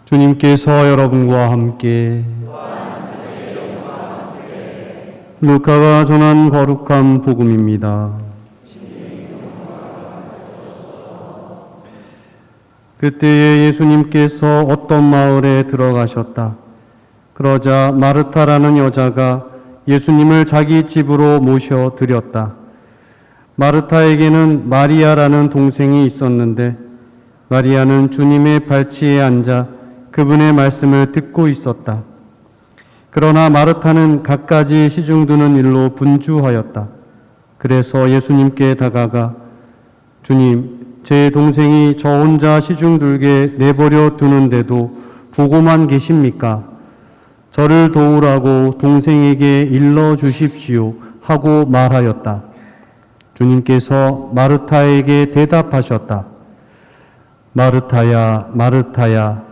주님께서 여러분과 함께 루카가 전한 거룩한 복음입니다. 그때에 예수님께서 어떤 마을에 들어가셨다. 그러자 마르타라는 여자가 예수님을 자기 집으로 모셔 드렸다. 마르타에게는 마리아라는 동생이 있었는데 마리아는 주님의 발치에 앉아 그분의 말씀을 듣고 있었다. 그러나 마르타는 갖가지 시중두는 일로 분주하였다. 그래서 예수님께 다가가 주님, 제 동생이 저 혼자 시중들게 내버려 두는데도 보고만 계십니까? 저를 도우라고 동생에게 일러 주십시오 하고 말하였다. 주님께서 마르타에게 대답하셨다. 마르타야, 마르타야,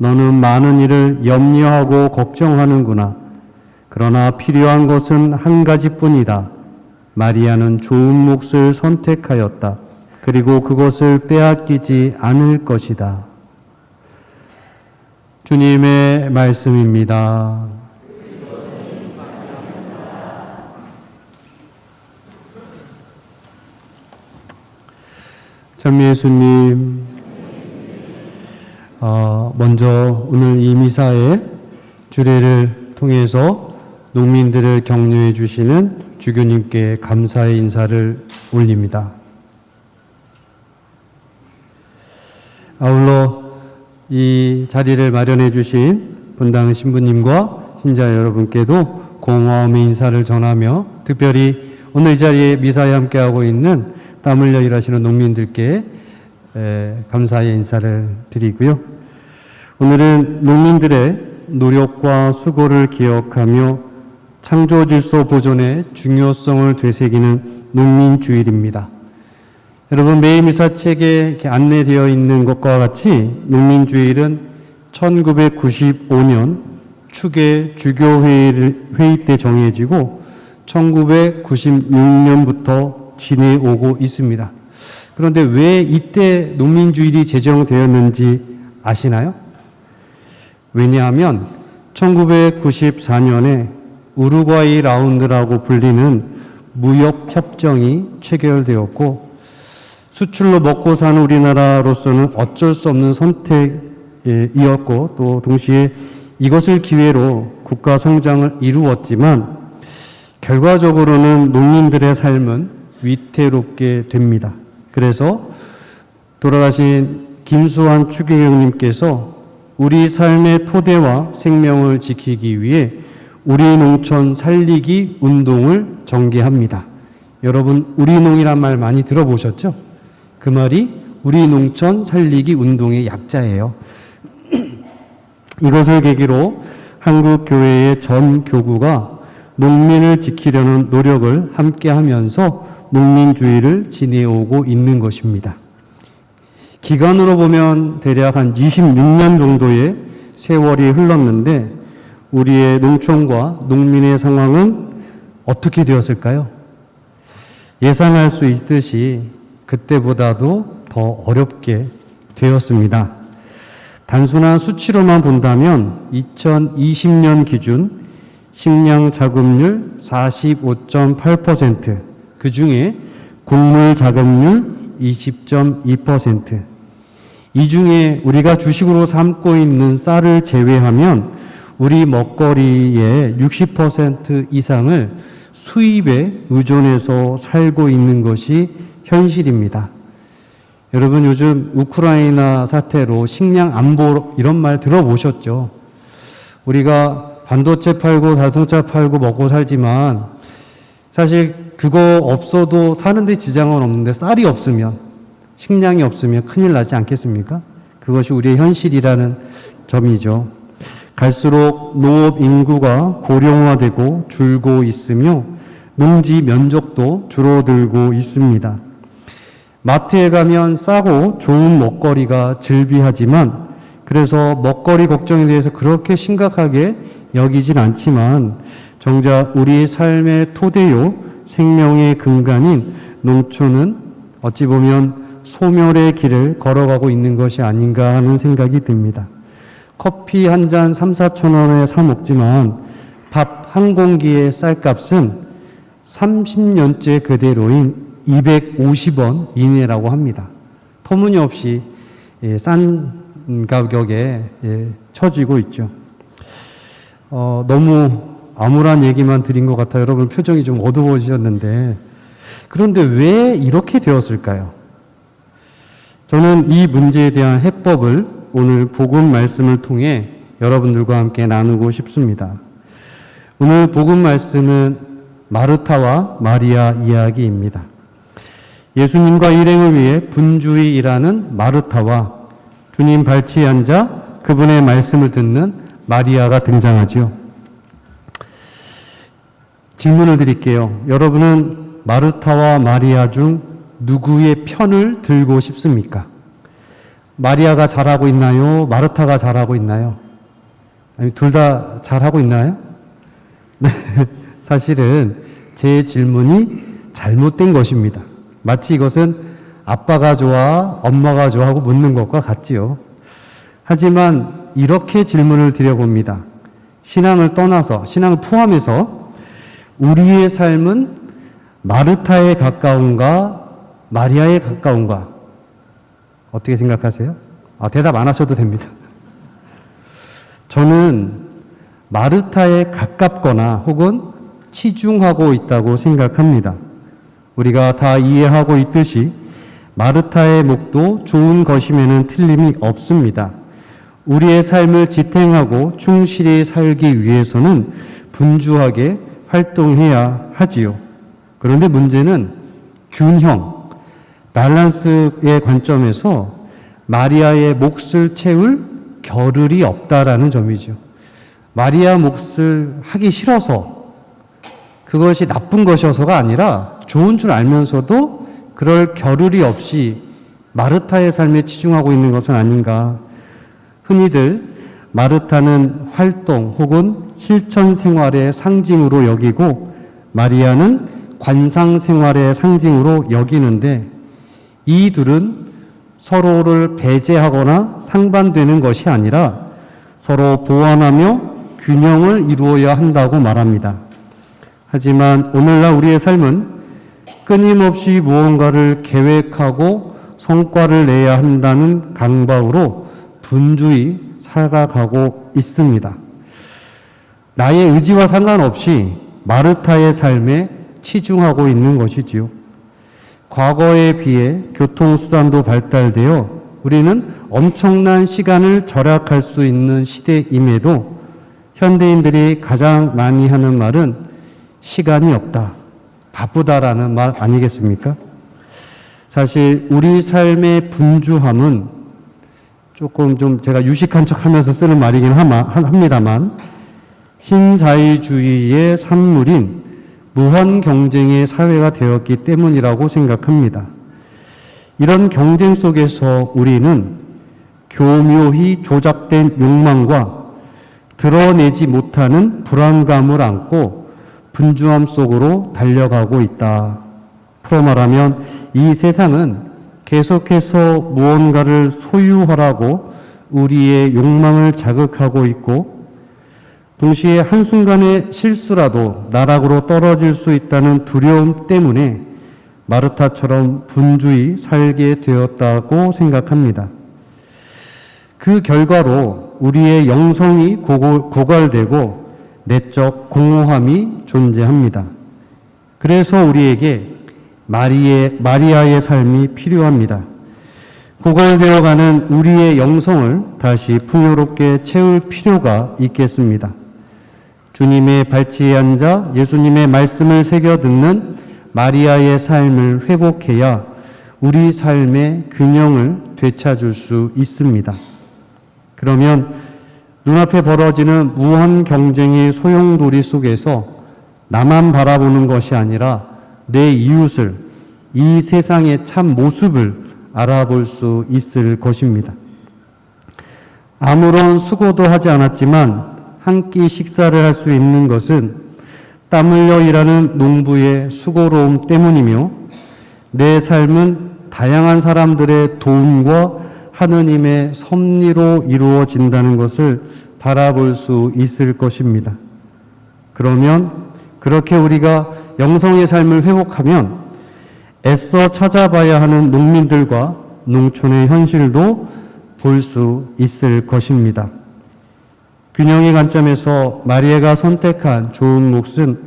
너는 많은 일을 염려하고 걱정하는구나. 그러나 필요한 것은 한 가지뿐이다. 마리아는 좋은 몫을 선택하였다. 그리고 그것을 빼앗기지 않을 것이다. 주님의 말씀입니다. 참 예수님, 먼저 오늘 이 미사의 주례를 통해서 농민들을 격려해 주시는 주교님께 감사의 인사를 올립니다. 아울러 이 자리를 마련해 주신 분당 신부님과 신자 여러분께도 고마움의 인사를 전하며 특별히 오늘 이 자리에 미사에 함께하고 있는 땀 흘려 일하시는 농민들께 감사의 인사를 드리고요. 오늘은 농민들의 노력과 수고를 기억하며 창조질서 보존의 중요성을 되새기는 농민주일입니다. 여러분, 매일 미사책에 이렇게 안내되어 있는 것과 같이 농민주일은 1995년 추계 주교회의 때 정해지고 1996년부터 지내오고 있습니다. 그런데 왜 이때 농민주일이 제정되었는지 아시나요? 왜냐하면 1994년에 우루과이 라운드라고 불리는 무역협정이 체결되었고 수출로 먹고 사는 우리나라로서는 어쩔 수 없는 선택이었고 또 동시에 이것을 기회로 국가 성장을 이루었지만 결과적으로는 농민들의 삶은 위태롭게 됩니다. 그래서 돌아가신 김수환 추기경님께서 우리 삶의 토대와 생명을 지키기 위해 우리 농촌 살리기 운동을 전개합니다. 여러분, 우리농이란 말 많이 들어보셨죠? 그 말이 우리 농촌 살리기 운동의 약자예요. 이것을 계기로 한국 교회의 전 교구가 농민을 지키려는 노력을 함께하면서 농민주의를 지내오고 있는 것입니다. 기간으로 보면 대략 한 26년 정도의 세월이 흘렀는데 우리의 농촌과 농민의 상황은 어떻게 되었을까요? 예상할 수 있듯이 그때보다도 더 어렵게 되었습니다. 단순한 수치로만 본다면 2020년 기준 식량 자급률 45.8%, 그 중에 곡물 자급률 20.2%, 이 중에 우리가 주식으로 삼고 있는 쌀을 제외하면 우리 먹거리의 60% 이상을 수입에 의존해서 살고 있는 것이 현실입니다. 여러분 요즘 우크라이나 사태로 식량 안보 이런 말 들어보셨죠? 우리가 반도체 팔고 자동차 팔고 먹고 살지만 사실 그거 없어도 사는데 지장은 없는데 쌀이 없으면 식량이 없으면 큰일 나지 않겠습니까? 그것이 우리의 현실이라는 점이죠. 갈수록 농업 인구가 고령화되고 줄고 있으며 농지 면적도 줄어들고 있습니다. 마트에 가면 싸고 좋은 먹거리가 즐비하지만 그래서 먹거리 걱정에 대해서 그렇게 심각하게 여기진 않지만 정작 우리 삶의 토대요 생명의 근간인 농촌은 어찌 보면 소멸의 길을 걸어가고 있는 것이 아닌가 하는 생각이 듭니다. 커피 한 잔 3, 4천 원에 사 먹지만 밥 한 공기의 쌀값은 30년째 그대로인 250원 이내라고 합니다. 터무니없이 싼 가격에 처지고 있죠. 너무 암울한 얘기만 드린 것 같아요. 여러분 표정이 좀 어두워지셨는데 그런데 왜 이렇게 되었을까요? 저는 이 문제에 대한 해법을 오늘 복음 말씀을 통해 여러분들과 함께 나누고 싶습니다. 오늘 복음 말씀은 마르타와 마리아 이야기입니다. 예수님과 일행을 위해 분주히 일하는 마르타와 주님 발치에 앉아 그분의 말씀을 듣는 마리아가 등장하죠. 질문을 드릴게요. 여러분은 마르타와 마리아 중 누구의 편을 들고 싶습니까? 마리아가 잘하고 있나요? 마르타가 잘하고 있나요? 아니, 둘 다 잘하고 있나요? 사실은 제 질문이 잘못된 것입니다. 마치 이것은 아빠가 좋아, 엄마가 좋아하고 묻는 것과 같지요. 하지만 이렇게 질문을 드려봅니다. 신앙을 떠나서, 신앙을 포함해서 우리의 삶은 마르타에 가까운가, 마리아에 가까운가? 어떻게 생각하세요? 대답 안 하셔도 됩니다. 저는 마르타에 가깝거나 혹은 치중하고 있다고 생각합니다. 우리가 다 이해하고 있듯이 마르타의 목도 좋은 것임에는 틀림이 없습니다. 우리의 삶을 지탱하고 충실히 살기 위해서는 분주하게 활동해야 하지요. 그런데 문제는 균형, 밸런스의 관점에서 마리아의 몫을 채울 겨를이 없다라는 점이죠. 마리아 몫을 하기 싫어서 그것이 나쁜 것이어서가 아니라 좋은 줄 알면서도 그럴 겨를이 없이 마르타의 삶에 치중하고 있는 것은 아닌가. 흔히들 마르타는 활동 혹은 실천 생활의 상징으로 여기고 마리아는 관상 생활의 상징으로 여기는데 이 둘은 서로를 배제하거나 상반되는 것이 아니라 서로 보완하며 균형을 이루어야 한다고 말합니다. 하지만 오늘날 우리의 삶은 끊임없이 무언가를 계획하고 성과를 내야 한다는 강박으로 분주히 살아가고 있습니다. 나의 의지와 상관없이 마르타의 삶에 치중하고 있는 것이지요. 과거에 비해 교통수단도 발달되어 우리는 엄청난 시간을 절약할 수 있는 시대임에도 현대인들이 가장 많이 하는 말은 시간이 없다, 바쁘다라는 말 아니겠습니까? 사실 우리 삶의 분주함은 조금 좀 제가 유식한 척 하면서 쓰는 말이긴 합니다만 신자유주의의 산물인 무한 경쟁의 사회가 되었기 때문이라고 생각합니다. 이런 경쟁 속에서 우리는 교묘히 조작된 욕망과 드러내지 못하는 불안감을 안고 분주함 속으로 달려가고 있다. 풀어 말하면 이 세상은 계속해서 무언가를 소유하라고 우리의 욕망을 자극하고 있고 동시에 한순간의 실수라도 나락으로 떨어질 수 있다는 두려움 때문에 마르타처럼 분주히 살게 되었다고 생각합니다. 그 결과로 우리의 영성이 고갈되고 내적 공허함이 존재합니다. 그래서 우리에게 마리아의 삶이 필요합니다. 고갈되어가는 우리의 영성을 다시 풍요롭게 채울 필요가 있겠습니다. 주님의 발치에 앉아 예수님의 말씀을 새겨 듣는 마리아의 삶을 회복해야 우리 삶의 균형을 되찾을 수 있습니다. 그러면 눈앞에 벌어지는 무한 경쟁의 소용돌이 속에서 나만 바라보는 것이 아니라 내 이웃을, 이 세상의 참 모습을 알아볼 수 있을 것입니다. 아무런 수고도 하지 않았지만 한 끼 식사를 할 수 있는 것은 땀 흘려 일하는 농부의 수고로움 때문이며 내 삶은 다양한 사람들의 도움과 하느님의 섭리로 이루어진다는 것을 바라볼 수 있을 것입니다. 그러면 그렇게 우리가 영성의 삶을 회복하면 애써 찾아봐야 하는 농민들과 농촌의 현실도 볼 수 있을 것입니다. 균형의 관점에서 마리아가 선택한 좋은 몫은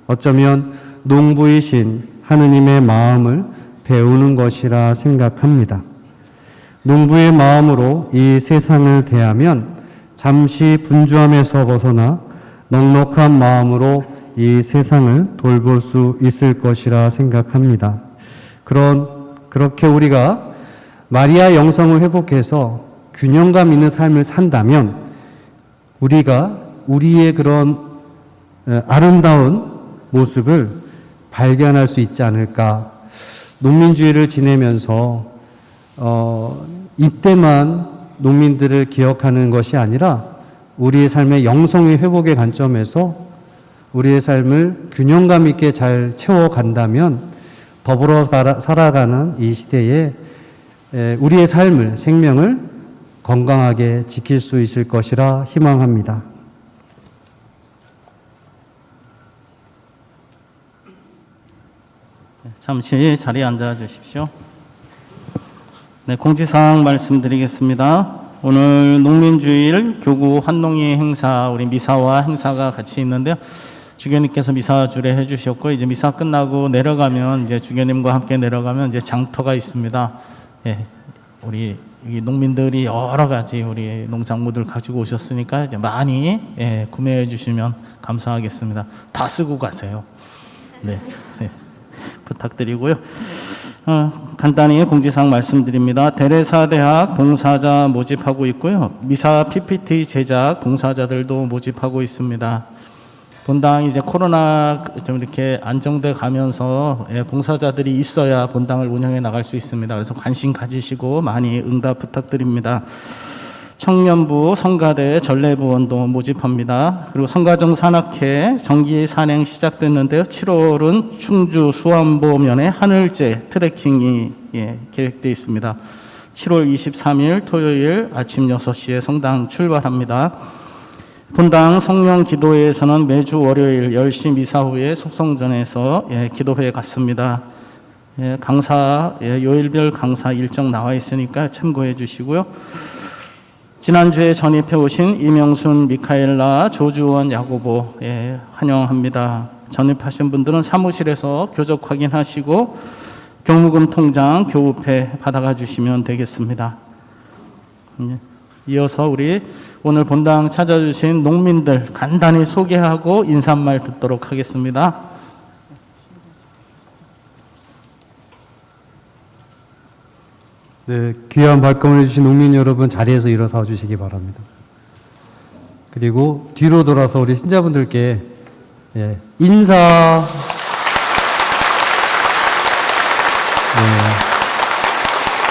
어쩌면 농부이신 하느님의 마음을 배우는 것이라 생각합니다. 농부의 마음으로 이 세상을 대하면 잠시 분주함에서 벗어나 넉넉한 마음으로 이 세상을 돌볼 수 있을 것이라 생각합니다. 그렇게 우리가 마리아 영성을 회복해서 균형감 있는 삶을 산다면 우리가 우리의 그런 아름다운 모습을 발견할 수 있지 않을까. 농민주의를 지내면서 이때만 농민들을 기억하는 것이 아니라 우리의 삶의 영성의 회복의 관점에서 우리의 삶을 균형감 있게 잘 채워간다면 더불어 살아가는 이 시대에 우리의 삶을, 생명을 건강하게 지킬 수 있을 것이라 희망합니다. 잠시 자리에 앉아 주십시오. 네, 공지사항 말씀드리겠습니다. 오늘 농민주일 교구 환농회 행사, 우리 미사와 행사가 같이 있는데요. 주교님께서 미사 주례해 주셨고, 이제 미사 끝나고 내려가면, 이제 주교님과 함께 내려가면 이제 장터가 있습니다. 예, 우리 농민들이 여러 가지 우리 농작물들 가지고 오셨으니까 이제 많이 구매해 주시면 감사하겠습니다. 다 쓰고 가세요. 네. 부탁드리고요. 간단히 공지사항 말씀드립니다. 대레사대학 봉사자 모집하고 있고요. 미사 PPT 제작 봉사자들도 모집하고 있습니다. 본당 이제 코로나 좀 이렇게 안정돼 가면서 봉사자들이 있어야 본당을 운영해 나갈 수 있습니다. 그래서 관심 가지시고 많이 응답 부탁드립니다. 청년부, 성가대, 전래부원도 모집합니다. 그리고 성가정 산악회 정기 산행 시작됐는데요. 7월은 충주 수안보면에 하늘제 트레킹이 계획되어 있습니다. 7월 23일 토요일 아침 6시에 성당 출발합니다. 본당 성령 기도회에서는 매주 월요일 10시 미사 후에 속성전에서 기도회에 갔습니다. 강사, 요일별 강사 일정 나와 있으니까 참고해 주시고요. 지난주에 전입해 오신 이명순, 미카엘라, 조주원, 야고보 환영합니다. 전입하신 분들은 사무실에서 교적 확인하시고 경무금 통장 교우패 받아가 주시면 되겠습니다. 이어서 우리 오늘 본당 찾아주신 농민들 간단히 소개하고 인사말 듣도록 하겠습니다. 네, 귀한 발걸음을 해주신 농민 여러분 자리에서 일어서 주시기 바랍니다. 그리고 뒤로 돌아서 우리 신자분들께 인사.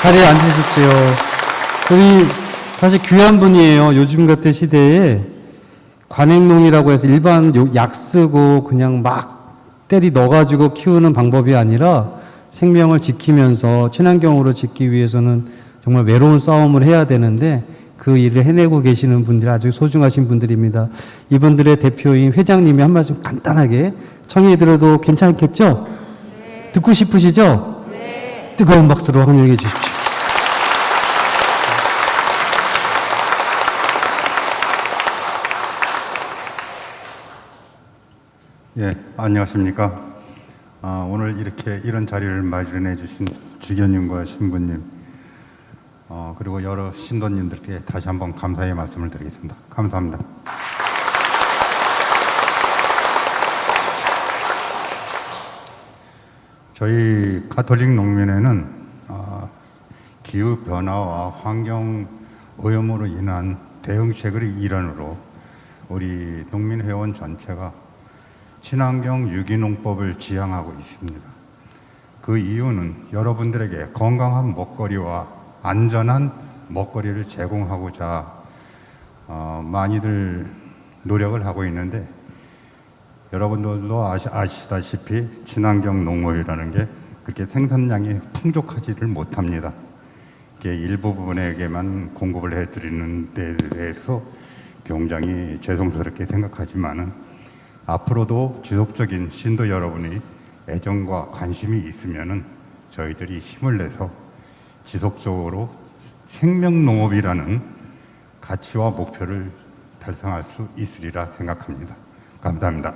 자리에 앉으십시오. 우리 사실 귀한 분이에요. 요즘 같은 시대에 관행농이라고 해서 일반 약 쓰고 그냥 막 때리 넣어가지고 키우는 방법이 아니라 생명을 지키면서 친환경으로 짓기 위해서는 정말 외로운 싸움을 해야 되는데 그 일을 해내고 계시는 분들이 아주 소중하신 분들입니다. 이분들의 대표인 회장님이 한 말씀 간단하게 청해 들어도 괜찮겠죠? 네. 듣고 싶으시죠? 네. 뜨거운 박수로 환영해 주십시오. 예, 안녕하십니까. 오늘 이렇게 이런 자리를 마련해 주신 주교님과 신부님, 그리고 여러 신도님들께 다시 한번 감사의 말씀을 드리겠습니다. 감사합니다. 저희 가톨릭 농민회는 기후 변화와 환경 오염으로 인한 대응책의 일환으로 우리 농민회원 전체가 친환경 유기농법을 지향하고 있습니다. 그 이유는 여러분들에게 건강한 먹거리와 안전한 먹거리를 제공하고자 많이들 노력을 하고 있는데, 여러분들도 아시다시피 친환경 농업이라는 게 그렇게 생산량이 풍족하지를 못합니다. 일부분에게만 공급을 해드리는 데 대해서 굉장히 죄송스럽게 생각하지만은, 앞으로도 지속적인 신도 여러분이 애정과 관심이 있으면은 저희들이 힘을 내서 지속적으로 생명농업이라는 가치와 목표를 달성할 수 있으리라 생각합니다. 감사합니다.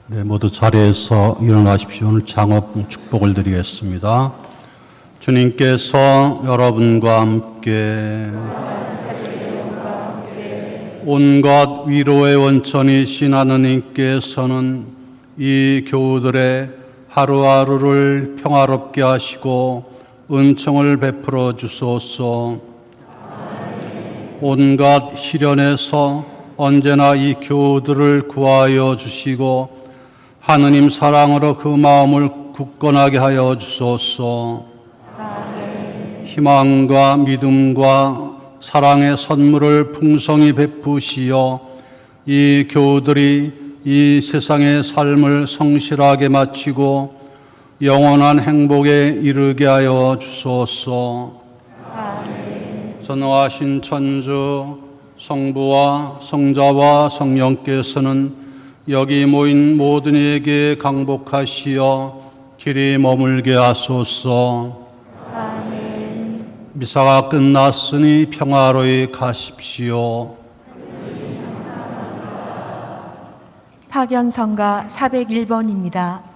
네, 모두 자리에서 일어나십시오. 오늘 창업 축복을 드리겠습니다. 주님께서 여러분과 함께 온갖 위로의 원천이신 하느님께서는 이 교우들의 하루하루를 평화롭게 하시고 은총을 베풀어 주소서. 온갖 시련에서 언제나 이 교우들을 구하여 주시고 하느님 사랑으로 그 마음을 굳건하게 하여 주소서. 희망과 믿음과 사랑의 선물을 풍성히 베푸시어 이 교우들이 이 세상의 삶을 성실하게 마치고 영원한 행복에 이르게 하여 주소서. 전능하신 천주 성부와 성자와 성령께서는 여기 모인 모든 이에게 강복하시어 길이 머물게 하소서. 아멘. 미사가 끝났으니 평화로이 가십시오. 파견성가 401번입니다.